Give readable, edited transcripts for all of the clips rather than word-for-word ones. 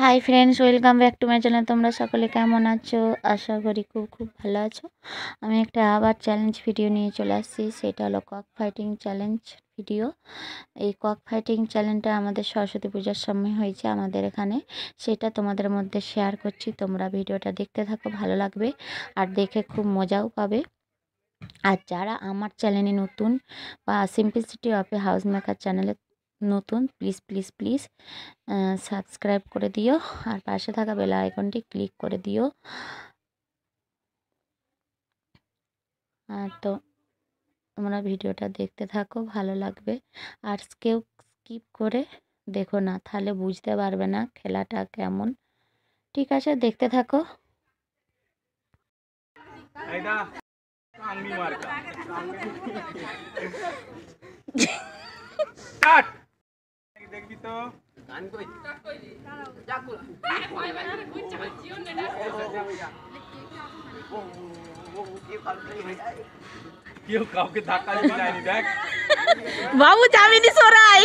Hi friends, welcome back to my channel. তোমরা সকলে কেমন আছো? আশা করি খুব ভালো আছো। আমি একটা আবার চ্যালেঞ্জ ভিডিও নিয়ে চলে আসছি, সেটা হলো কক ফাইটিং চ্যালেঞ্জ ভিডিও। এই কক ফাইটিং চ্যালেঞ্জটা আমাদের সরস্বতী পূজার সময় হয়েছে আমাদের এখানে, সেটা তোমাদের মধ্যে শেয়ার করছি। তোমরা ভিডিওটা দেখতে থাকো, ভালো লাগবে আর দেখে খুব মজাও পাবে। আর যারা আমার চ্যানেলে নতুন বা simplicity of a house maker চ্যানেলে নতুন, প্লিজ সাবস্ক্রাইব করে দিও আর পাশে থাকা বেল আইকনটি ক্লিক করে দিও। তো তোমরা ভিডিওটা দেখতে থাকো, ভালো লাগবে। আর কেউ স্কিপ করে দেখো না, তাহলে বুঝতে পারবে না খেলাটা কেমন। ঠিক আছে, দেখতে থাকো। দেখবি তো কেউ কাউকে ধাক্কা দিতে যায়নি। দেখ বাবু জামিনী সরাই।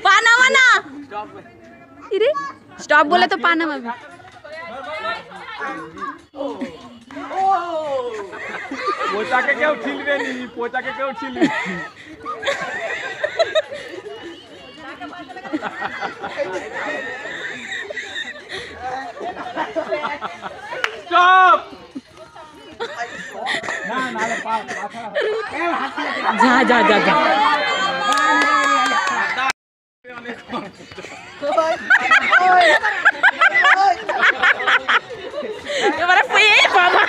পানামা না, স্টপ বলে তো পানামা। পোচাকে কেউ ছিলবে নি, পোচাকে কেউ ছিলবে। স্টপ না না যা যা যা যা। এবারে বাবা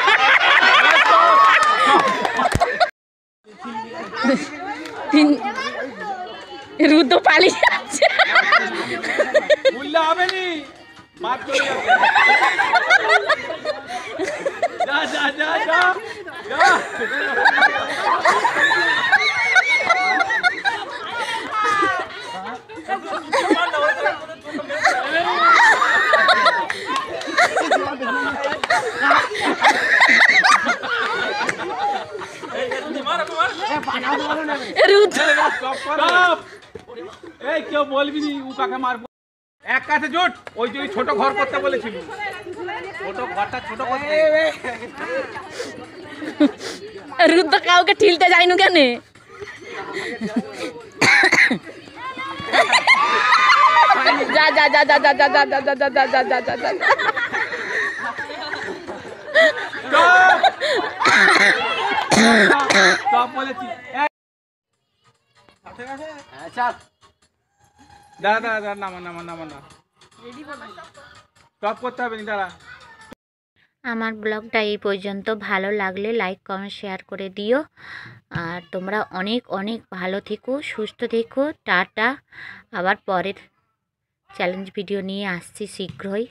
রুদ্র পালিয়ে যাচ্ছে। বললে হবে নি, মার চলে যাবে। যা যা যা যা যা। এই কেউ বলবি নি ও কাকে মারবো। এক কাছে জোট, ওই যে ছোট ঘর করতে বলেছিল, ছোট ঘরটা ছোট করতে। রুদ্র কাউকে ঠিলতে যাইনু কেন? যা যা যা যা যা যা যা যা যা যা যা যা যা যা। সব বলেছি। দাঁড়া দাঁড়া দাঁড়া, নামা নামা নামা না, টপ করতে হবে নি, দাঁড়া। আমার ব্লগটা এই পর্যন্ত। ভালো লাগলে লাইক কমেন্ট শেয়ার করে দিও। আর তোমরা অনেক অনেক ভালো থেকো, সুস্থ থেকো। টাটা। আবার পরের চ্যালেঞ্জ ভিডিও নিয়ে আসছি শীঘ্রই।